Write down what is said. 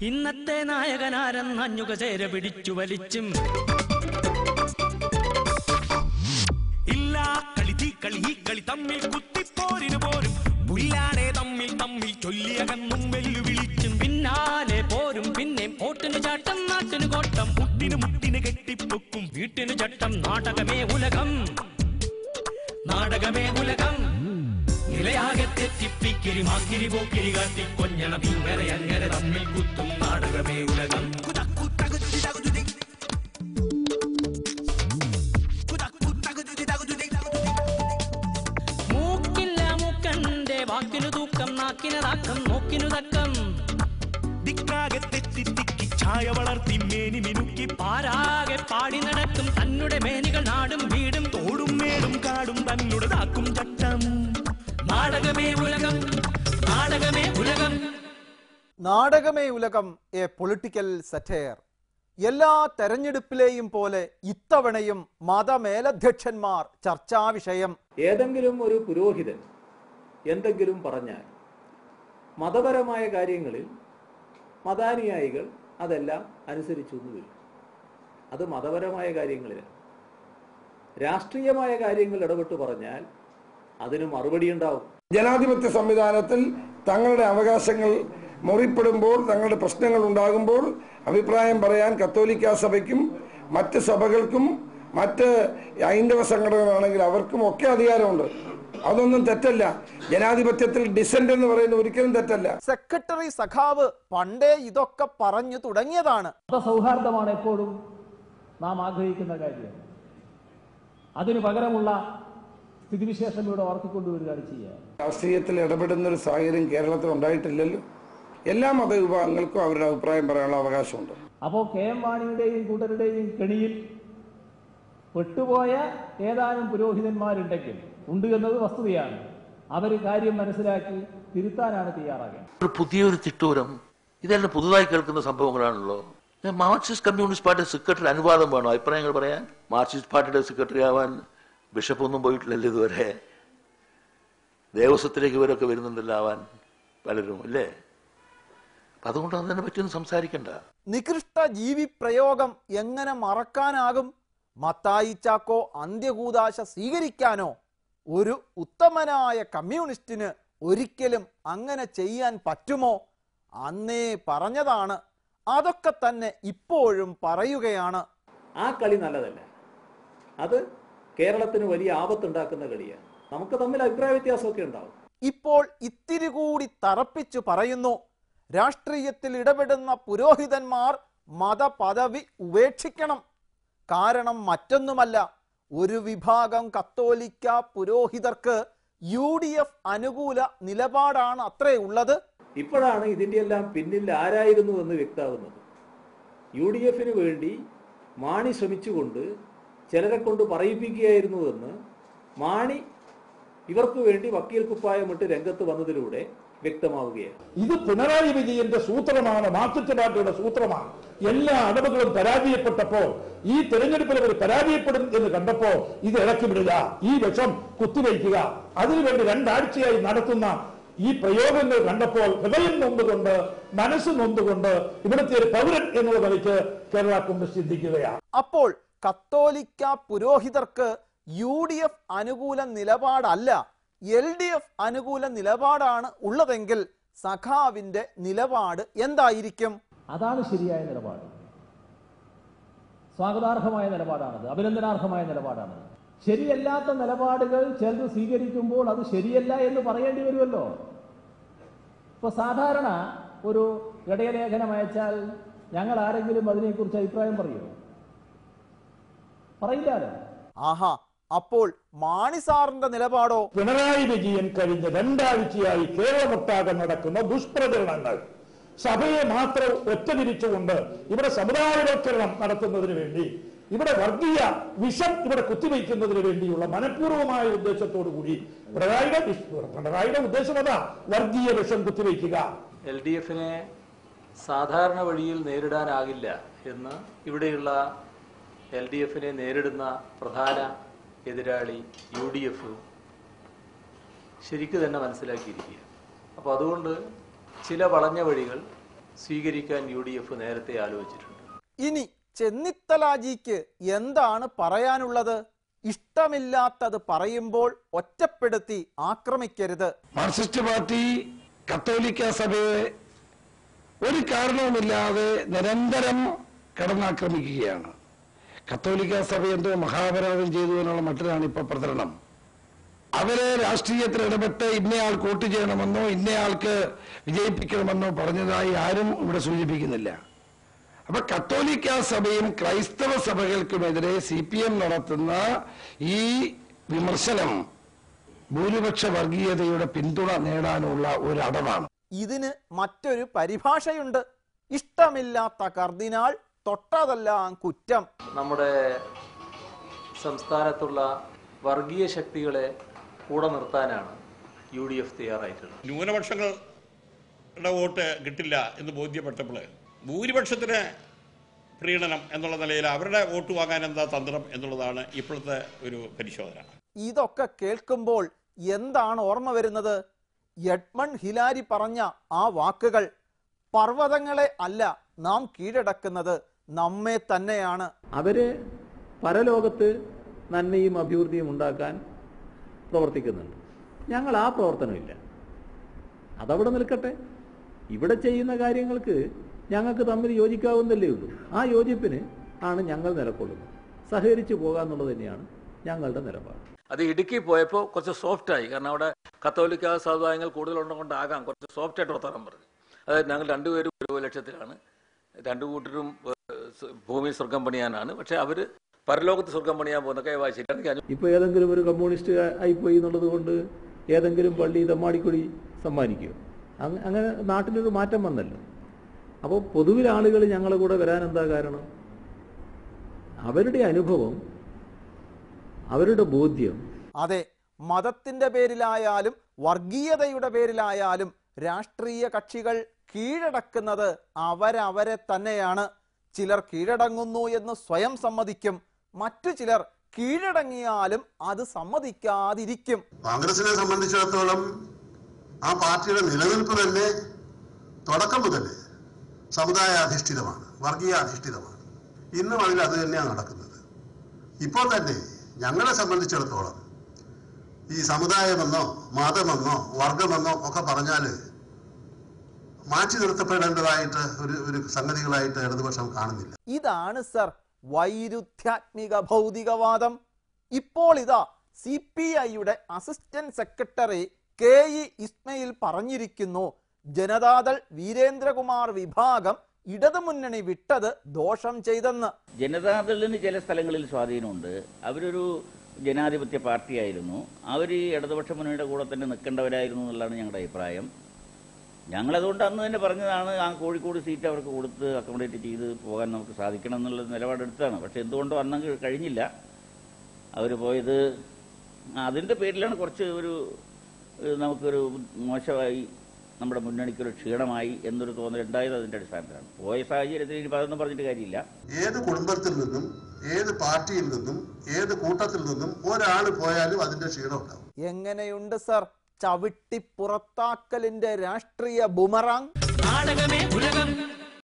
ഇന്നത്തെ നായകനാരെന്ന് അഞ്ഞുക ചേര പിടിച്ചു വലിച്ചും ഇല്ല കളി തീ കളി ഈ കളി തമ്മിൽ കുത്തിപ്പോരിന് പോരും പുല്ലാണെ തമ്മിൽ തമ്മിൽ ചൊല്ലിയകന്നും വെല്ലുവിളിച്ചും പിന്നാലെ പോരും പിന്നെ ഓട്ടിന് ചാട്ടം നാട്ടിന് കോട്ടം മുട്ടിന് കെട്ടിപ്പൊക്കും വീട്ടിന് ചട്ടം നാടകമേ ഉലകം നാടകമേ ഉലകം നിലയാകെ തെറ്റിപ്പിക്കിരി മാക്കിരി പോക്കിരി കാട്ടി കൊഞ്ഞണം ഇങ്ങനെ അങ്ങനെ തമ്മിൽ കുത്തും നാടകമേ ഉലകം മൂക്കില്ല മൂക്കന്റെ വാക്കിനു തൂക്കം നാക്കിന് താക്കം നോക്കിനു തക്കം ദിക്കാകെ തെറ്റി തിക്കി ഛായ വളർത്തി മേനി മിനുക്കി പാരാകെ പാടി നടക്കും തന്നുടെ മേനികൾ നാടും വീടും തോടും മേടും കാടും തന്നുടെ താക്കും ചട്ടം നാടകമേ ഉലകം നാടകമേ ഉലകം നാടകമേ ഉലകം എ പൊളിറ്റിക്കൽ സറ്റയർ. എല്ലാ തെരഞ്ഞെടുപ്പിലെയും പോലെ ഇത്തവണയും മതമേലധ്യക്ഷന്മാർ ചർച്ചാ വിഷയം. ഏതെങ്കിലും ഒരു പുരോഹിതൻ എന്തെങ്കിലും പറഞ്ഞാൽ മതപരമായ കാര്യങ്ങളിൽ മതാനുയായികൾ അതെല്ലാം അനുസരിച്ചു എന്ന് വരും. അത് മതപരമായ കാര്യങ്ങളിലാണ്. രാഷ്ട്രീയമായ കാര്യങ്ങൾ ഇടപെട്ട് പറഞ്ഞാൽ അതിന് മറുപടി ഉണ്ടാവും. ജനാധിപത്യ സംവിധാനത്തിൽ തങ്ങളുടെ അവകാശങ്ങൾ മുറിപ്പെടുമ്പോൾ, തങ്ങളുടെ പ്രശ്നങ്ങൾ ഉണ്ടാകുമ്പോൾ അഭിപ്രായം പറയാൻ കത്തോലിക്ക സഭയ്ക്കും മറ്റ് സഭകൾക്കും മറ്റ് ഹൈന്ദവ സംഘടനകളാണെങ്കിൽ അവർക്കും ഒക്കെ അധികാരമുണ്ട്. അതൊന്നും തെറ്റല്ല. ജനാധിപത്യത്തിൽ ഡിസെന്റ് എന്ന് പറയുന്നത് ഒരിക്കലും തെറ്റല്ല. സെക്രട്ടറി സഖാവ് പണ്ടേ ഇതൊക്കെ പറഞ്ഞു തുടങ്ങിയതാണ്. സൗഹാർദ്ദമാണ് എപ്പോഴും നാം ആഗ്രഹിക്കുന്ന കാര്യം. അതിനു പകരമുള്ള സ്ഥിതിവിശേഷം ഇവിടെ ഓർത്തിക്കൊണ്ടുവരികയാണ് ചെയ്യുക. രാഷ്ട്രീയത്തിൽ ഇടപെടുന്ന ഒരു സാഹചര്യം കേരളത്തിൽ ഉണ്ടായിട്ടില്ലല്ലോ. എല്ലാ മതവിഭാഗങ്ങൾക്കും അവരുടെ അഭിപ്രായം പറയാനുള്ള അവകാശമുണ്ട്. അപ്പോൾ KM മാണിയുടെയും കൂട്ടരുടെയും കെണിയിൽ പെട്ടുപോയ ഏതാനും പുരോഹിതന്മാരുണ്ടെങ്കിൽ ഉണ്ട് എന്നത് വസ്തുതയാണ്. അവർ കാര്യം മനസ്സിലാക്കി തിരുത്താനാണ് തയ്യാറാകുന്നത്. പുതിയൊരു തിട്ടൂരം ഇതെല്ലാം പുതുതായി കേൾക്കുന്ന സംഭവങ്ങളാണല്ലോ. മാർക്സിസ്റ്റ് കമ്മ്യൂണിസ്റ്റ് പാർട്ടി സെക്രട്ടറി അനുവാദം വേണോ അഭിപ്രായങ്ങൾ പറയാൻ? മാർക്സിസ്റ്റ് പാർട്ടിയുടെ സെക്രട്ടറി ആവാൻ ബിഷപ്പൊന്നും പോയിട്ടില്ലല്ലോ ഇതുവരെ. ദേവസ്വത്തിലേക്ക് ഇവരൊക്കെ വരുന്നുണ്ടല്ലോ ആവാൻ പലരും, അല്ലേ? അതുകൊണ്ട് അതിനെ പറ്റിയൊന്നും സംസാരിക്കണ്ട. നികൃഷ്ട ജീവി പ്രയോഗം എങ്ങനെ മറക്കാനാകും? മത്തായി ചാക്കോ അന്ത്യകൂദാശ സ്വീകരിക്കാനോ? ഒരു ഉത്തമനായ കമ്മ്യൂണിസ്റ്റിന് ഒരിക്കലും അങ്ങനെ ചെയ്യാൻ പറ്റുമോ? അന്നേ പറഞ്ഞതാണ്, അതൊക്കെ തന്നെ ഇപ്പോഴും പറയുകയാണ്. ആ കളി നല്ലതല്ല. അത് കേരളത്തിന് വലിയ ആപത്തുണ്ടാക്കുന്ന കളിയാണ്. നമുക്ക് തമ്മിൽ അഭിപ്രായ വ്യത്യാസമൊക്കെ ഉണ്ടാവും. ഇപ്പോൾ ഇത്തിരി കൂടി തറപ്പിച്ചു പറയുന്നു, രാഷ്ട്രീയത്തിൽ ഇടപെടുന്ന പുരോഹിതന്മാർ മതപദവി ഉപേക്ഷിക്കണം. കാരണം മറ്റൊന്നുമല്ല, ഒരു വിഭാഗം കത്തോലിക്ക പുരോഹിതർക്ക് UDF അനുകൂല നിലപാടാണ് അത്രേ ഉള്ളത്. ഇപ്പോഴാണ് ഇതിൻ്റെ എല്ലാം പിന്നിൽ ആരായിരുന്നു എന്ന് വ്യക്തമാകുന്നത്. UDFന് വേണ്ടി മാണി ശ്രമിച്ചുകൊണ്ട് ചിലരെ കൊണ്ട് പറയിപ്പിക്കുകയായിരുന്നുവെന്ന് മാണി ഇവർക്ക് വേണ്ടി വക്കീൽ കുപ്പായമിട്ട് രംഗത്ത് വന്നതിലൂടെ വ്യക്തമാവുകയാണ്. ഇത് പിണറായി വിജയന്റെ സൂത്രമാണ്, മാർക്സിസ്റ്റ് പാർട്ടിയുടെ സൂത്രമാണ്. എല്ലാ അടവുകളും പരാജയപ്പെട്ടപ്പോ, ഈ തെരഞ്ഞെടുപ്പിൽ അവർ പരാജയപ്പെടും എന്ന് കണ്ടപ്പോ ഇത് ഇറക്കി വിടുക, ഈ വിഷം കുത്തിവയ്ക്കുക, അതിനുവേണ്ടി 2 ആഴ്ചയായി നടത്തുന്ന ഈ പ്രയോഗങ്ങൾ കണ്ടപ്പോൾ ഹൃദയം നൊന്തുകൊണ്ട്, മനസ്സ് നൊന്തുകൊണ്ട് ഇവിടുത്തെ ഒരു പൗരൻ എന്നുള്ള നിലയ്ക്ക് കേരള കോൺഗ്രസ് ചിന്തിക്കുകയാണ്. അപ്പോൾ കത്തോലിക്ക പുരോഹിതർക്ക് UDF അനുകൂല നിലപാടല്ല, LDF അനുകൂല നിലപാടാണ് ഉള്ളതെങ്കിൽ സഖാവിന്റെ നിലപാട് എന്തായിരിക്കും? അതാണ് ശരിയായ നിലപാട്. സ്വാഗതാർഹമായ നിലപാടാണത്, അഭിനന്ദനാർഹമായ നിലപാടാണത്. ശരിയല്ലാത്ത നിലപാടുകൾ ചിലർ സ്വീകരിക്കുമ്പോൾ അത് ശരിയല്ല എന്ന് പറയേണ്ടി വരുമല്ലോ. ഇപ്പൊ സാധാരണ ഒരു ഘടകലേഖനം അയച്ചാൽ ഞങ്ങൾ ആരെങ്കിലും അതിനെക്കുറിച്ച് അഭിപ്രായം പറയുമോ? പറയില്ലാലോ. ആഹാ, അപ്പോൾ മാണി സാറിന്റെ നിലപാടോ? പിണറായി വിജയൻ കഴിഞ്ഞ 2 ആഴ്ചയായി കേരളമൊട്ടാകെ നടക്കുന്ന ദുഷ്പ്രചരണങ്ങൾ, സഭയെ മാത്രം ഒറ്റതിരിച്ചുകൊണ്ട് ഇവിടെ സമുദായവൽക്കരണം നടത്തുന്നതിന് വേണ്ടി, ഇവിടെ വർഗീയ വിഷം ഇവിടെ കുത്തിവയ്ക്കുന്നതിന് വേണ്ടിയുള്ള മനഃപൂർവമായ ഉദ്ദേശത്തോടു കൂടി പിണറായിയുടെ ഉദ്ദേശം അതാ, വർഗീയ വിഷം കുത്തിവയ്ക്കുക. LDFനെ സാധാരണ വഴിയിൽ നേരിടാനാകില്ല എന്ന് ഇവിടെയുള്ള LDFനെ നേരിടുന്ന പ്രധാന എതിരാളി UDF ശരിക്കു തന്നെ മനസ്സിലാക്കിയിരിക്കുക. അപ്പോൾ അതുകൊണ്ട് ചില വളഞ്ഞ വഴികൾ സ്വീകരിക്കാൻ UDF നേരത്തെ ആലോചിച്ചിട്ടുണ്ട്. ഇനി ചെന്നിത്തലാജിക്ക് എന്താണ് പറയാനുള്ളത്? ഇഷ്ടമില്ലാത്തത് പറയുമ്പോൾ ഒറ്റപ്പെടുത്തി ആക്രമിക്കരുത്. മാർക്സിസ്റ്റ് പാർട്ടി കത്തോലിക്ക സഭയെ ഒരു കാരണവുമില്ലാതെ നിരന്തരം കടന്നാക്രമിക്കുകയാണ്. കത്തോലിക്ക സഭ എന്തോ മഹാപരാധം ചെയ്തു എന്നുള്ള മട്ടിലാണ് ഇപ്പൊ പ്രചരണം. അവരെ രാഷ്ട്രീയത്തിൽ ഇടപെട്ട് ഇന്നയാൾ വോട്ട് ചെയ്യണമെന്നോ ഇന്നയാൾക്ക് വിജയിപ്പിക്കണമെന്നോ പറഞ്ഞതായി ആരും ഇവിടെ സൂചിപ്പിക്കുന്നില്ല. അപ്പൊ കത്തോലിക്ക സഭയും ക്രൈസ്തവ സഭകൾക്കുമെതിരെ CPM നടത്തുന്ന ഈ വിമർശനം ഭൂരിപക്ഷ വർഗീയതയുടെ പിന്തുണ നേടാനുള്ള ഒരു അടവാണ്. ഇതിന് മറ്റൊരു പരിഭാഷയുണ്ട്. ഇഷ്ടമില്ലാത്ത കർദിനാൾ തൊട്ടതെല്ലാം കുറ്റം. നമ്മുടെ സംസ്ഥാനത്തുള്ള വർഗീയ ശക്തികളെ കൂടെ നിർത്താനാണ് UDF തയ്യാറായിട്ടുള്ളത്. ന്യൂനപക്ഷങ്ങളുടെ വോട്ട് കിട്ടില്ല എന്ന് ബോധ്യപ്പെട്ടപ്പോൾ ഭൂരിപക്ഷത്തിന് പ്രീണനം എന്നുള്ള നിലയിൽ അവരുടെ വോട്ട് വാങ്ങാൻ എന്താ തന്ത്രം എന്നുള്ളതാണ് ഇപ്പോഴത്തെ ഒരു പരിശോധന. ഇതൊക്കെ കേൾക്കുമ്പോൾ എന്താണ് ഓർമ്മ വരുന്നത്? എഡ്മണ്ട് ഹിലാരി പറഞ്ഞ ആ വാക്കുകൾ. പർവ്വതങ്ങളെ അല്ല നാം കീഴടക്കുന്നത്, നമ്മെ തന്നെയാണ്. അവര് പരലോകത്ത് നന്മയും അഭിവൃദ്ധിയും ഉണ്ടാക്കാൻ പ്രവർത്തിക്കുന്നുണ്ട്. ഞങ്ങൾ ആ പ്രവർത്തനമില്ല, അതവിടെ നിൽക്കട്ടെ. ഇവിടെ ചെയ്യുന്ന കാര്യങ്ങൾക്ക് ഞങ്ങൾക്ക് തമ്മിൽ യോജിക്കാവുന്നതല്ലേ ഉള്ളൂ. ആ യോജിപ്പിന് ആണ് ഞങ്ങൾ നിലകൊള്ളുന്നത്. സഹകരിച്ചു പോകാന്നുള്ളത് തന്നെയാണ് ഞങ്ങളുടെ നിലപാട്. അത് ഇടുക്കി പോയപ്പോൾ കുറച്ച് സോഫ്റ്റായി. കാരണം അവിടെ കത്തോലിക്ക സമുദായങ്ങൾ കൂടുതലുണ്ടെന്നുകൊണ്ടാകാം കുറച്ച് സോഫ്റ്റായിട്ട് വർത്തമാനം പറഞ്ഞു. അതായത് ഞങ്ങൾ രണ്ടുപേരും 1 ലക്ഷത്തിലാണ്, രണ്ടു കൂട്ടരും ഭൂമി സ്വർഗം പണിയാനാണ്. പക്ഷെ അവർ പരലോകത്ത് സ്വർഗം പണിയാൻ പോകുന്നൊക്കെ ശരിയാണ്. ഇപ്പൊ ഏതെങ്കിലും ഒരു കമ്മ്യൂണിസ്റ്റ് ആയിപ്പോയി എന്നുള്ളത് കൊണ്ട് ഏതെങ്കിലും പള്ളി തമ്മാടിക്കൊടി സമ്മാനിക്കുക, അങ്ങനെ നാട്ടിലൊരു മാറ്റം വന്നല്ലോ. അപ്പോൾ പൊതുവിൽ ആളുകൾ ഞങ്ങളുടെ കൂടെ വരാൻ എന്താ കാരണം? അവരുടെ അനുഭവം, അവരുടെ ബോധ്യം. അതെ, മതത്തിന്റെ പേരിലായാലും വർഗീയതയുടെ പേരിലായാലും രാഷ്ട്രീയ കക്ഷികൾ കീഴടക്കുന്നത് അവരവരെ തന്നെയാണ്. ചിലർ കീഴടങ്ങുന്നു എന്ന് സ്വയം സമ്മതിക്കും, മറ്റു ചിലർ കീഴടങ്ങിയാലും അത് സമ്മതിക്കാതിരിക്കും. കോൺഗ്രസിനെ സംബന്ധിച്ചിടത്തോളം ആ പാർട്ടിയുടെ നിലനിൽപ്പ് തന്നെ തുടക്കം മുതൽ സമുദായ അധിഷ്ഠിതമാണ്, വർഗീയ അധിഷ്ഠിതമാണ്. ഇന്നും അതിൽ അത് തന്നെയാണ് നടക്കുന്നത്. ഇപ്പോൾ തന്നെ ഞങ്ങളെ സംബന്ധിച്ചിടത്തോളം ഈ സമുദായമെന്നോ മതമെന്നോ വർഗമെന്നോ ഒക്കെ പറഞ്ഞാൽ മാറ്റി നിർത്തപ്പെടേണ്ടതായിട്ട് ഒരു സംഗതികളായിട്ട് ഇടതുപക്ഷം കാണുന്നില്ല. ഇതാണ് സർ വൈരുദ്ധ്യാത്മിക ഭൗതികവാദം. ഇപ്പോൾ ഇതാ CPIയുടെ അസിസ്റ്റന്റ് സെക്രട്ടറി KE ഇസ്മയിൽ പറഞ്ഞിരിക്കുന്നു, ജനതാദൾ വീരേന്ദ്രകുമാർ വിഭാഗം ഇടതുമുന്നണി വിട്ടത് ദോഷം ചെയ്തെന്ന്. ജനതാദളിന് ചില സ്ഥലങ്ങളിൽ സ്വാധീനമുണ്ട്. അവരൊരു ജനാധിപത്യ പാർട്ടിയായിരുന്നു. അവർ ഈ ഇടതുപക്ഷ മുന്നണിയുടെ കൂടെ തന്നെ നിൽക്കേണ്ടവരായിരുന്നു എന്നുള്ളതാണ് ഞങ്ങളുടെ അഭിപ്രായം. ഞങ്ങളതുകൊണ്ട് അന്ന് തന്നെ പറഞ്ഞതാണ്, ആ കോഴിക്കോട് സീറ്റ് അവർക്ക് കൊടുത്ത് അക്കോമഡേറ്റ് ചെയ്ത് പോകാൻ നമുക്ക് സാധിക്കണം എന്നുള്ള നിലപാടെടുത്താണ്. പക്ഷെ എന്തുകൊണ്ടോ അന്ന് കഴിഞ്ഞില്ല. അവർ പോയത് അതിൻ്റെ പേരിലാണ് കുറച്ച് നമുക്കൊരു മോശമായി, നമ്മുടെ മുന്നണിക്കൊരു ക്ഷീണമായി എന്നൊരു തോന്നലുണ്ടായത് അതിൻ്റെ അടിസ്ഥാനത്തിലാണ്. പോയ സാഹചര്യത്തിൽ ഇനി അതൊന്നും പറഞ്ഞിട്ട് കാര്യമില്ല. ഏത് കുടുംബത്തിൽ നിന്നും ഏത് പാർട്ടിയിൽ നിന്നും ഏത് കൂട്ടത്തിൽ നിന്നും ഒരാൾ പോയാലും അതിന്റെ ക്ഷീണം ഉണ്ടാവും. എങ്ങനെയുണ്ട് സർ ചവിട്ടി പുറത്താക്കലിന്റെ രാഷ്ട്രീയ ബുമറാങ്? നാടകമേ ഉലകം.